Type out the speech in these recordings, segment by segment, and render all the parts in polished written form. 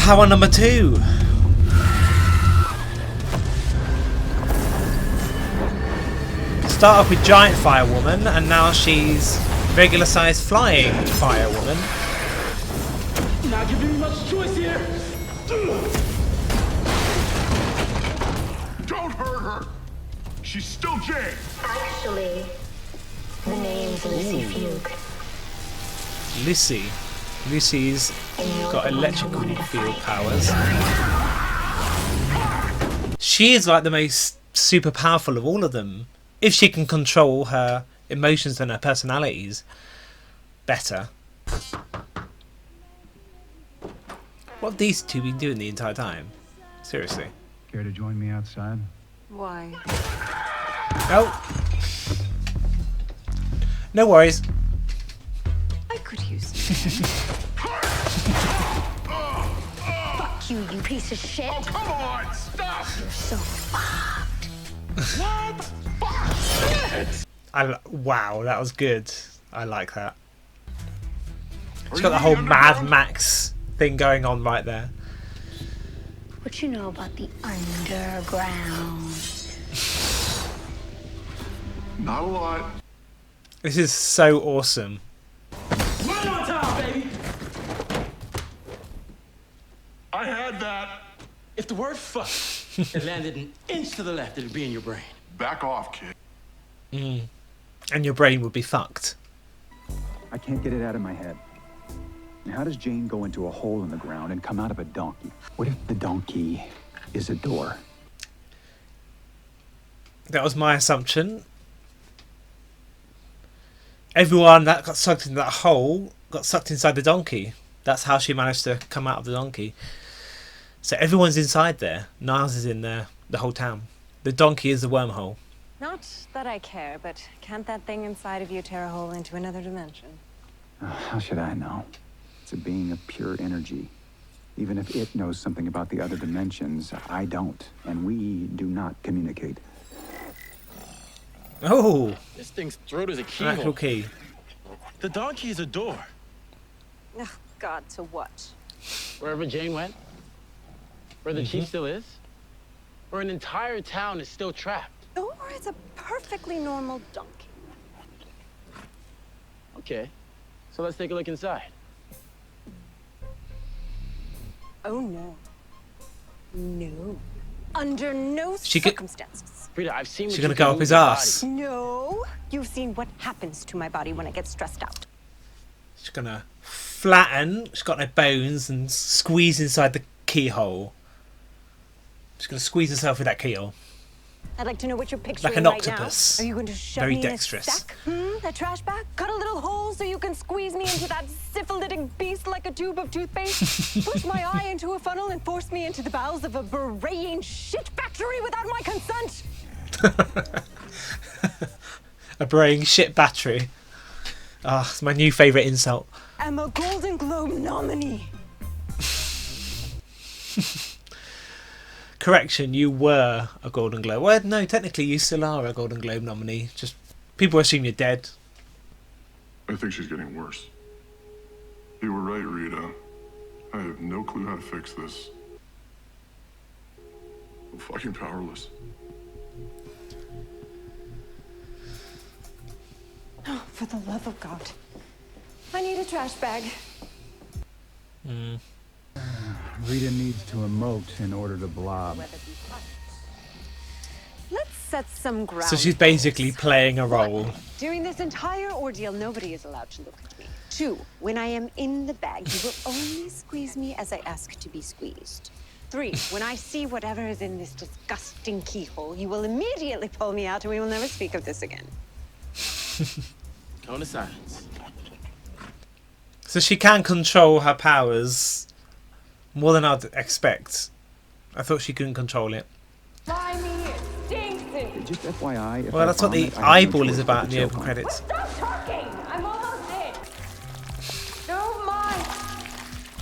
Power number 2. Start off with giant firewoman, and now she's regular sized flying firewoman. Not giving me much choice here. Don't hurt her. She's still Jane. Actually, the name's Lucy Fugue. Lucy. Lucy's got electrical field powers. She is like the most super powerful of all of them. If she can control her emotions and her personalities better. What have these two been doing the entire time? Seriously. Care to join me outside? Why? Oh. No worries. I could use some. Fuck you, you piece of shit. Oh, come on, stop. You're so fucked. What? Wow, that was good. I like that. It's Are got you the whole the Mad underground? Max thing going on right there. What you know about the underground? Not a lot. This is so awesome. Right on time, baby. I had that. If the word fuck had landed an inch to the left, it'd be in your brain. Back off, kid. And your brain would be fucked. I can't get it out of my head. And how does Jane go into a hole in the ground and come out of a donkey? What if the donkey is a door? That was my assumption. Everyone that got sucked into that hole got sucked inside the donkey. That's how she managed to come out of the donkey. So everyone's inside there. Niles is in there. The whole town. The donkey is the wormhole. Not that I care, but can't that thing inside of you tear a hole into another dimension? How should I know? It's a being of pure energy. Even if it knows something about the other dimensions, I don't. And we do not communicate. Oh, This thing's throat is a an actual keyhole. key. The donkey is a door. Oh, God, to what? Wherever Jane went, where the chief still is, where an entire town is still trapped. Or it's a perfectly normal donkey. Okay, so let's take a look inside. Oh, no. No. Under no She could- circumstances. Frida, I've seen what She's you gonna can go do up with his your ass. body. No. You've seen what happens to my body when I get stressed out. She's gonna flatten. She's got no bones and squeeze inside the keyhole. She's gonna squeeze herself with that keyhole. I'd like to know what you're picturing Like an right octopus. now. Are you going to shove Very me dexterous. in a sack? A trash bag? Cut a little hole so you can squeeze me into that syphilitic beast like a tube of toothpaste? Push my eye into a funnel and force me into the bowels of a braying shit factory without my consent? A braying shit battery. Ah, it's my new favourite insult. I'm a Golden Globe nominee. Correction, you were a Golden Globe. Well, no, technically you still are a Golden Globe nominee. Just people assume you're dead. I think she's getting worse. You were right, Rita. I have no clue how to fix this. I'm fucking powerless. Oh, for the love of God. I need a trash bag. Rita needs to emote in order to blob. Let's set some ground. So she's basically playing a role. During this entire ordeal, nobody is allowed to look at me. 2, when I am in the bag, you will only squeeze me as I ask to be squeezed. 3, when I see whatever is in this disgusting keyhole, you will immediately pull me out and we will never speak of this again. Cone of silence. So she can control her powers more than I'd expect. I thought she couldn't control it. Just FYI, if Well, I that's what the vomit, I have no eyeball is choice about but in to the choke open on it. credits. Stop talking! I'm almost in. Oh my!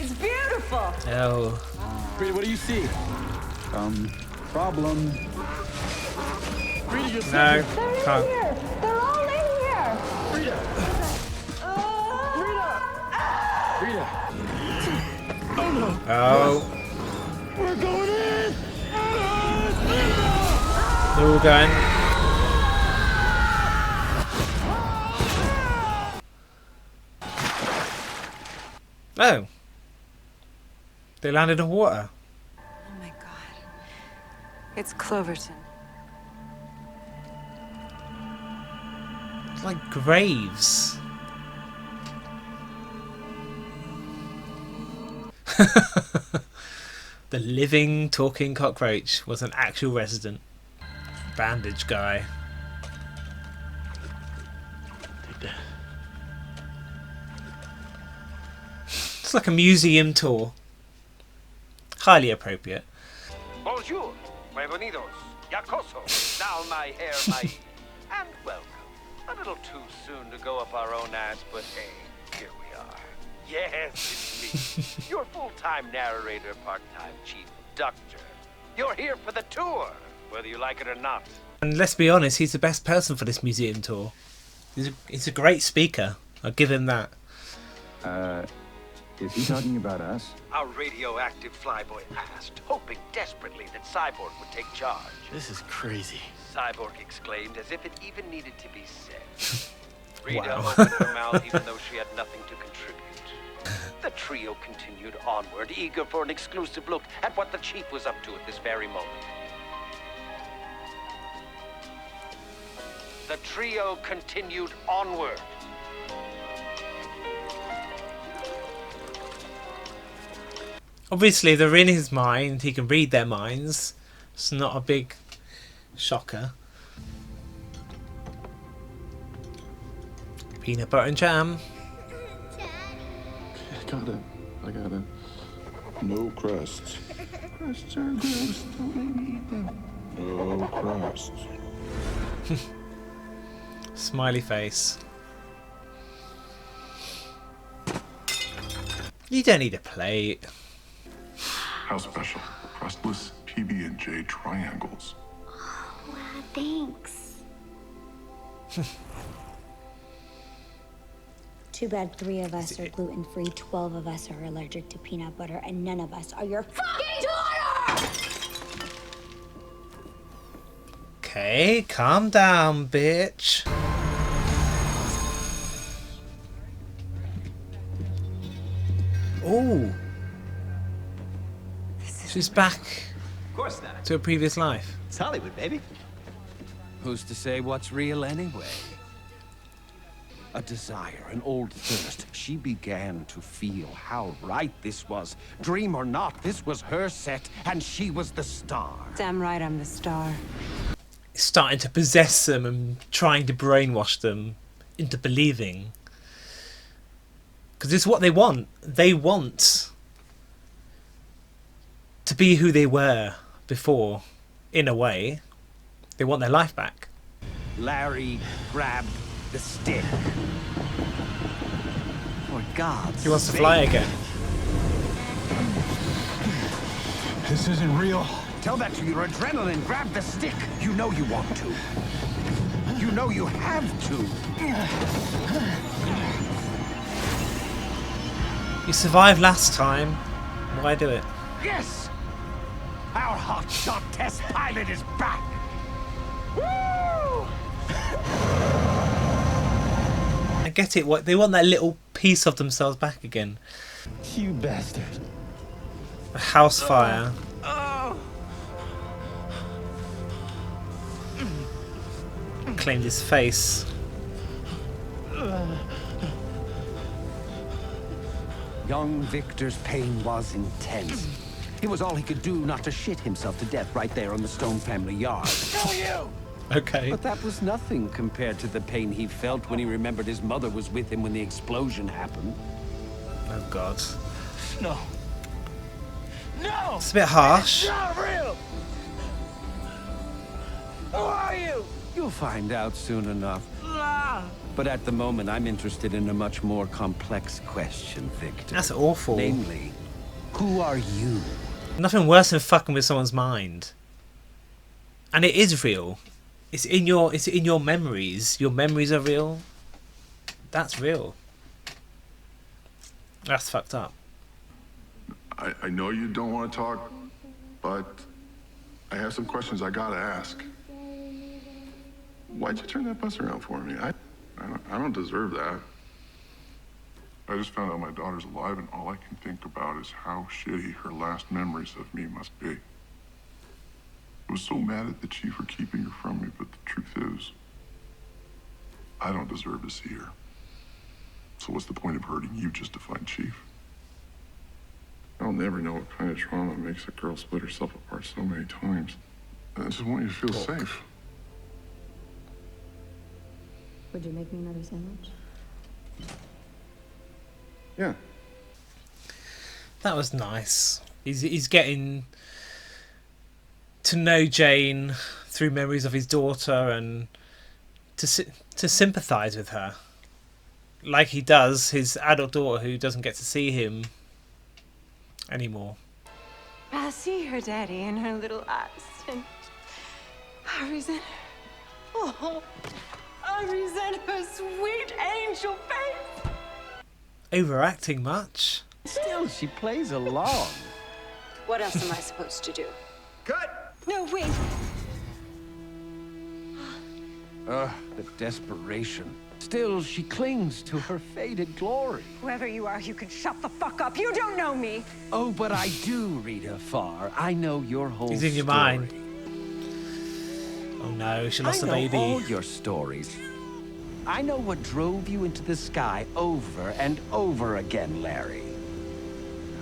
It's beautiful. Oh. Frida, what do you see? Problem. Frida, you're No, They're in can't. here. They're all in here. Frida! Frida! Oh. We're going in! They're all going. Oh. They landed in water. Oh my god. It's Cloverton. It's like graves. The living, talking cockroach was an actual resident. Bandage guy. Take that. It's like a museum tour. Highly appropriate. Bonjour, bienvenidos, yakoso, down my hair, my and welcome. A little too soon to go up our own ass, but hey, here we are. Yes, it's me, your full-time narrator, part-time chief doctor. You're here for the tour, whether you like it or not. And let's be honest, he's the best person for this museum tour. He's a great speaker. I'll give him that. Is he talking about us? Our radioactive flyboy asked, hoping desperately that Cyborg would take charge. This is crazy. Cyborg exclaimed as if it even needed to be said. Rita Wow. opened her mouth even though she had nothing to contribute. The trio continued onward, eager for an exclusive look at what the chief was up to at this very moment. The trio continued onward. Obviously, they're in his mind. He can read their minds. It's not a big shocker. Peanut butter and jam. I got it. No crusts. Crusts are gross. Don't let me eat them. No crusts. Smiley face. You don't need a plate. How special. Crustless PB&J triangles. Wow, thanks. Too bad 3 of us are gluten-free, 12 of us are allergic to peanut butter, and none of us are your fucking daughter! Okay, calm down, bitch. Ooh. She's back Of course not. to a previous life. It's Hollywood, baby. Who's to say what's real anyway? A desire, an old thirst. She began to feel how right this was. Dream or not, this was her set, and she was the star. Damn right I'm the star. Starting to possess them and trying to brainwash them into believing. Because it's what they want. They want to be who they were before, in a way. They want their life back. Larry grabbed the stick. For God's He wants to sake. fly again. This isn't real. Tell that to your adrenaline. Grab the stick. You know you want to. You know you have to. You survived last time. Why do it? Yes! Our hotshot test pilot is back! Woo! I get it. What they want, that little piece of themselves back again. You bastard. A house fire. Claimed his face. Young Victor's pain was intense. It was all he could do not to shit himself to death right there on the Stone family yard. Okay. But that was nothing compared to the pain he felt when he remembered his mother was with him when the explosion happened. Oh God. No. No! It's a bit harsh. Not real! Who are you? You'll find out soon enough. But at the moment, I'm interested in a much more complex question, Victor. That's awful. Namely, who are you? Nothing worse than fucking with someone's mind. And it is real. It's in your memories. Your memories are real. That's real. That's fucked up. I know you don't want to talk, but I have some questions I gotta ask. Why'd you turn that bus around for me? I don't deserve that. I just found out my daughter's alive, and all I can think about is how shitty her last memories of me must be. I was so mad at the chief for keeping her from me, but the truth is, I don't deserve to see her. So what's the point of hurting you just to find Chief? I'll never know what kind of trauma makes a girl split herself apart so many times. I just want you to feel safe. Would you make me another sandwich? Yeah. That was nice. He's getting to know Jane through memories of his daughter and to sympathise with her, like he does his adult daughter who doesn't get to see him anymore. I see her daddy in her little eyes, and I resent her. Oh, I resent her sweet angel face. Overacting much? Still, she plays along. What else am I supposed to do? Cut! No, wait. The desperation. Still, she clings to her faded glory. Whoever you are, you can shut the fuck up. You don't know me. Oh, but I do, Rita Farr. I know your whole He's in your story. mind. Oh no, she lost I the know baby. all your stories. I know what drove you into the sky over and over again, Larry.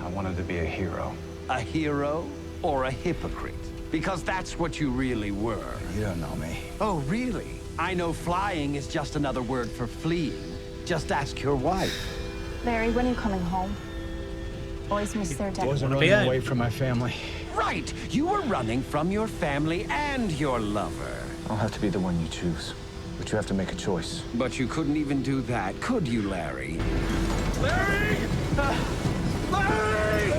I wanted to be a hero. A hero or a hypocrite? Because that's what you really were. You don't know me. Oh, really? I know flying is just another word for fleeing. Just ask your wife. Larry, when are you coming home? Boys miss their dad. Wasn't Wanna be running in? away from my family. Right! You were running from your family and your lover. I'll have to be the one you choose. But you have to make a choice. But you couldn't even do that, could you, Larry? Larry! Larry!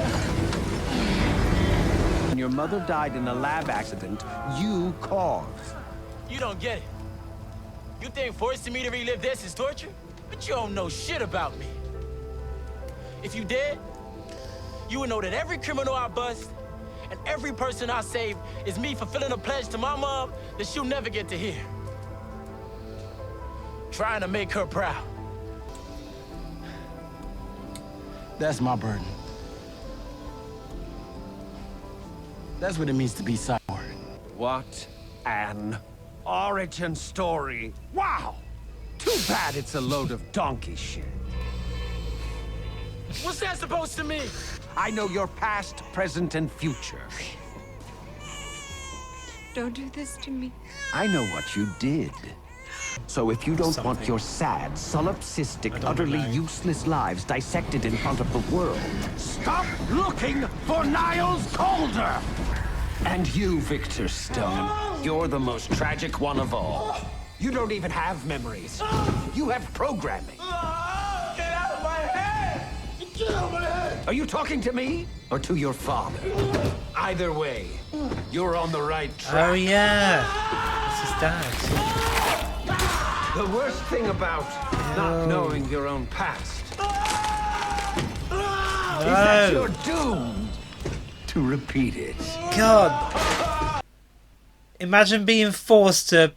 When your mother died in a lab accident, you caused. You don't get it. You think forcing me to relive this is torture? But you don't know shit about me. If you did, you would know that every criminal I bust and every person I save is me fulfilling a pledge to my mom that she'll never get to hear. Trying to make her proud. That's my burden. That's what it means to be Cyborg. What an origin story. Wow! Too bad it's a load of donkey shit. What's that supposed to mean? I know your past, present, and future. Don't do this to me. I know what you did. So if you don't want your sad, solipsistic, utterly useless lives dissected in front of the world, stop looking for Niles Calder! And you, Victor Stone, you're the most tragic one of all. You don't even have memories. You have programming. Get out of my head! Get out of my head! Are you talking to me or to your father? Either way, you're on the right track. Oh yeah, it's his dad. The worst thing about not knowing your own past is that you're doomed to repeat it. God, imagine being forced to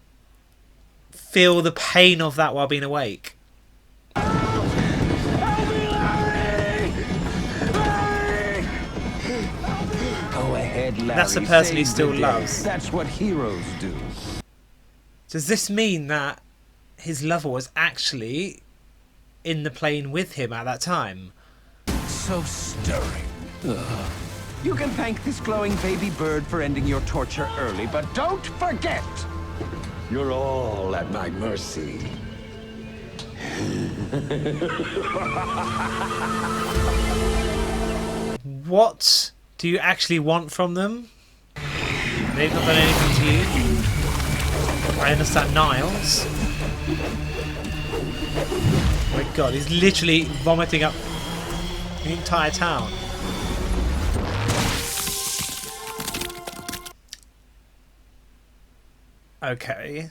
feel the pain of that while being awake. Go ahead, Larry. That's the person he save still the day. loves. That's what heroes do. Does this mean that his lover was actually in the plane with him at that time? So stirring. Ugh. You can thank this glowing baby bird for ending your torture early, but don't forget, you're all at my mercy. What do you actually want from them? They've not done anything to you. I understand Niles. Oh my god, he's literally vomiting up the entire town. Okay.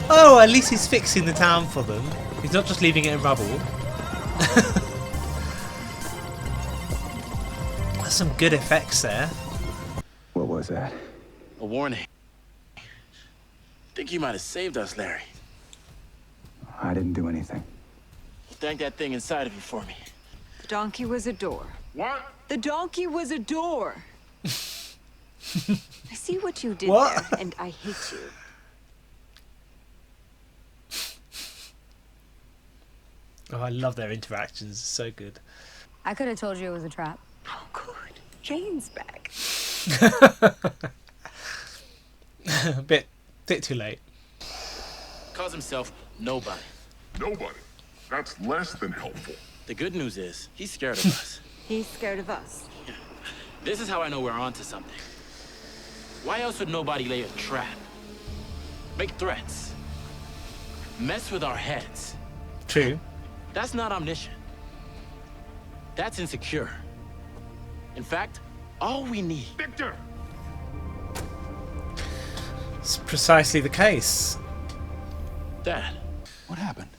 Oh, at least he's fixing the town for them. He's not just leaving it in rubble. There's some good effects there. What was that? A warning. Think you might have saved us, Larry. I didn't do anything. Thank that thing inside of you for me. The donkey was a door. What? The donkey was a door. I see what you did What? there, and I hate you. Oh, I love their interactions. It's so good. I could have told you it was a trap. Oh, good. Jane's back. a bit too late. Calls himself nobody. Nobody. That's less than helpful. The good news is, he's scared of us. He's scared of us. This is how I know we're onto something. Why else would nobody lay a trap? Make threats. Mess with our heads. True. That's not omniscient. That's insecure. In fact, all we need... Victor! It's precisely the case. Dad, What happened?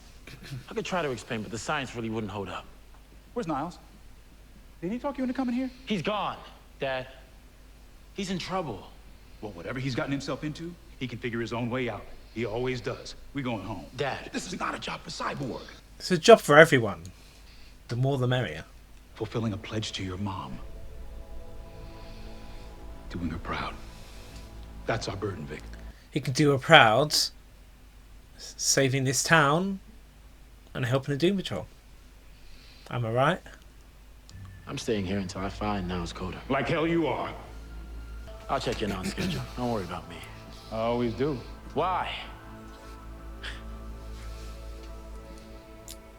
I could try to explain, but the science really wouldn't hold up. Where's Niles? Did he talk you into coming here? He's gone, Dad. He's in trouble. Well, whatever he's gotten himself into, he can figure his own way out. He always does. We're going home. Dad. This is not a job for Cyborg. It's a job for everyone. The more the merrier. Fulfilling a pledge to your mom. Doing her proud. That's our burden, Vic. He can do her proud, saving this town and helping the Doom Patrol. Am I right? I'm staying here until I find Niles Coder. Like hell you are. I'll check in on schedule. Don't worry about me. I always do. Why?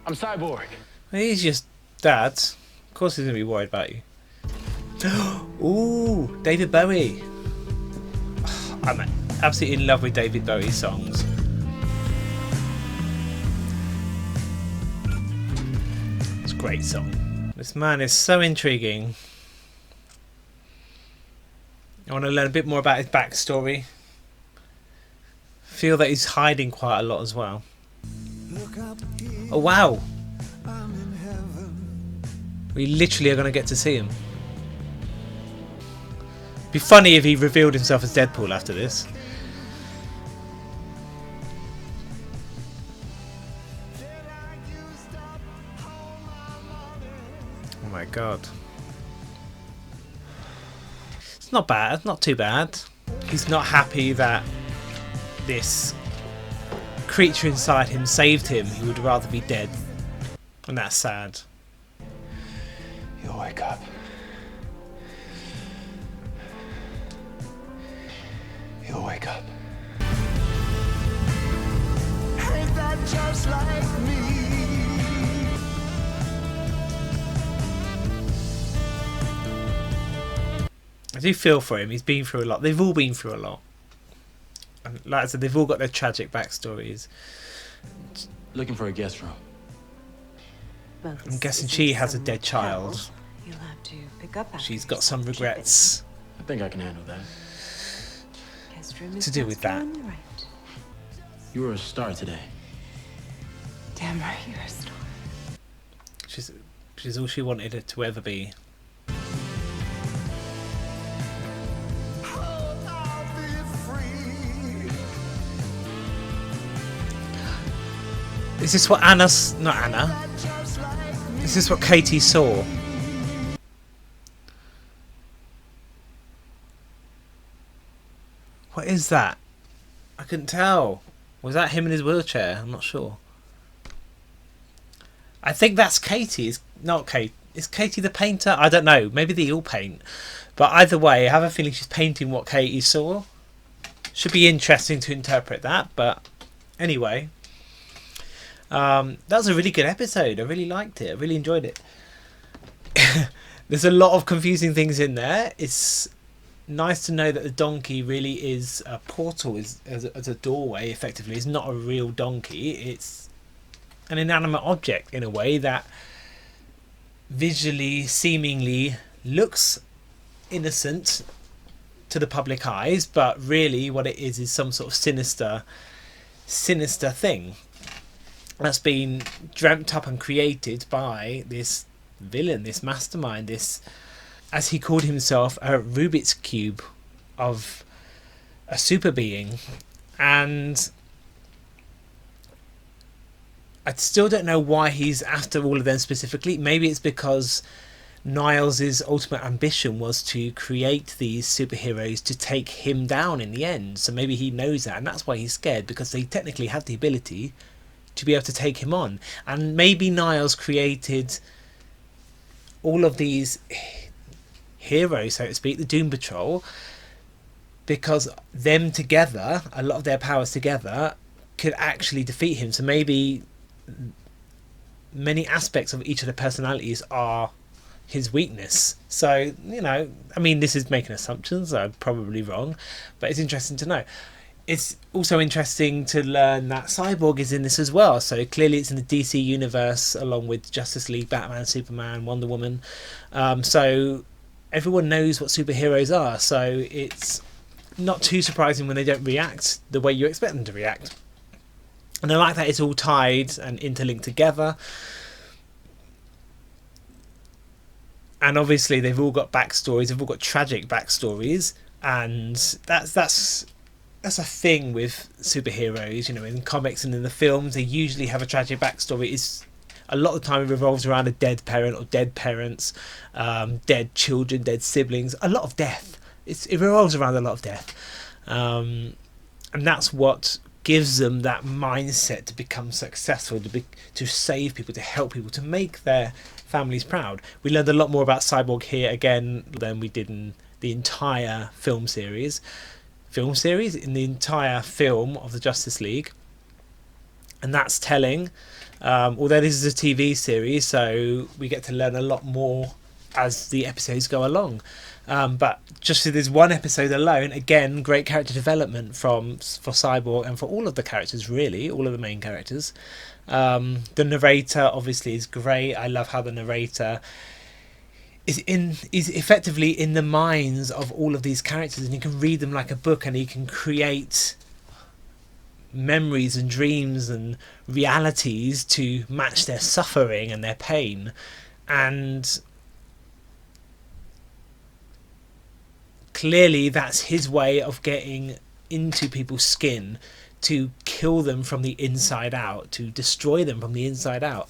I'm Cyborg. He's just dad. Of course he's going to be worried about you. Ooh, David Bowie. I'm absolutely in love with David Bowie songs. It's a great song. This man is so intriguing. I want to learn a bit more about his backstory. Feel that he's hiding quite a lot as well. Oh wow! We literally are going to get to see him. Be funny if he revealed himself as Deadpool after this. Oh my god. It's not bad, not too bad. He's not happy that this creature inside him saved him. He would rather be dead. And that's sad. You'll wake up. You'll wake up. Ain't that just like me? I do feel for him. He's been through a lot. They've all been through a lot. And like I said, they've all got their tragic backstories. Looking for a guest room. Well, I'm guessing she has a dead child. You'll have to pick up after She's got some regrets I think I can handle that. Guest room is to do with that. on the right. You were a star today. Damn right, you're a star. She's all she wanted it to ever be. Is this what Anna's... not Anna. Is this what Katie saw? What is that? I couldn't tell. Was that him in his wheelchair? I'm not sure. I think that's Katie. It's not Kate. Is Katie the painter? I don't know. Maybe they all paint. But either way, I have a feeling she's painting what Katie saw. Should be interesting to interpret that. But anyway. That was a really good episode. I really liked it. I really enjoyed it. There's a lot of confusing things in there. It's nice to know that the donkey really is a portal, as a doorway, effectively. It's not a real donkey. It's an inanimate object in a way that visually, seemingly looks innocent to the public eyes, but really what it is some sort of sinister thing. that's been dreamt up and created by this villain, this mastermind, this, as he called himself, a Rubik's Cube of a super being. And I still don't know why he's after all of them specifically. Maybe it's because Niles' ultimate ambition was to create these superheroes to take him down in the end. So maybe he knows that, and that's why he's scared, because they technically have the ability to be able to take him on. And maybe Niles created all of these heroes, so to speak, the Doom Patrol, because them together, a lot of their powers together, could actually defeat him. So maybe many aspects of each of the personalities are his weakness. So, you know, I mean, this is making assumptions, I'm probably wrong, but it's interesting to know. It's also interesting to learn that Cyborg is in this as well. So clearly it's in the DC universe along with Justice League, Batman, Superman, Wonder Woman. So everyone knows what superheroes are. So it's not too surprising when they don't react the way you expect them to react. And I like that it's all tied and interlinked together. And obviously they've all got backstories, they've all got tragic backstories, and that's a thing with superheroes, you know, in comics and in the films. They usually have a tragic backstory. It's a lot of the time it revolves around a dead parent or dead parents, dead children, dead siblings, a lot of death. It revolves around a lot of death, and that's what gives them that mindset to become successful, to save people, to help people, to make their families proud. We learned a lot more about Cyborg here again than we did in the entire film series, in the entire film of the Justice League, and that's telling. Although this is a TV series, so we get to learn a lot more as the episodes go along. But just for this one episode alone, again, great character development for Cyborg and for all of the characters, really, all of the main characters. The narrator obviously is great. I love how the narrator is effectively in the minds of all of these characters, and you can read them like a book, and he can create memories and dreams and realities to match their suffering and their pain. And clearly that's his way of getting into people's skin, to kill them from the inside out, to destroy them from the inside out.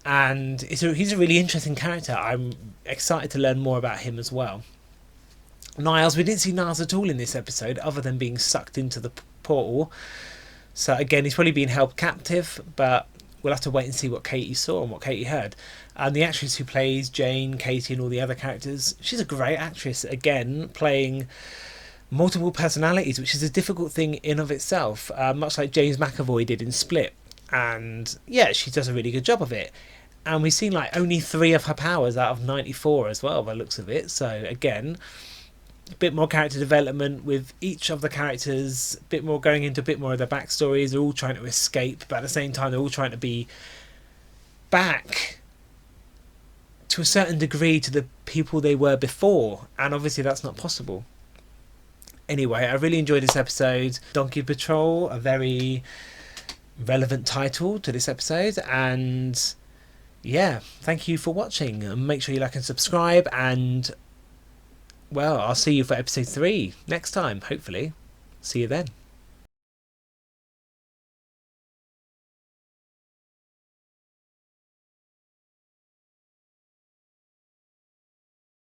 And he's a really interesting character. I'm excited to learn more about him as well. Niles, we didn't see Niles at all in this episode, other than being sucked into the portal. So again, he's probably been held captive, but we'll have to wait and see what Katie saw and what Katie heard. And the actress who plays Jane, Katie, and all the other characters, she's a great actress, again, playing multiple personalities, which is a difficult thing in of itself, much like James McAvoy did in Split. And yeah, she does a really good job of it. And we've seen like only 3 of her powers out of 94 as well, by the looks of it. So again, a bit more character development with each of the characters, a bit more going into a bit more of their backstories. They're all trying to escape, but at the same time they're all trying to be back to a certain degree to the people they were before, and obviously that's not possible. Anyway, I really enjoyed this episode. Donkey Patrol, a very relevant title to this episode, and yeah, thank you for watching, and make sure you like and subscribe, and well, I'll see you for episode 3 next time, hopefully. See you then.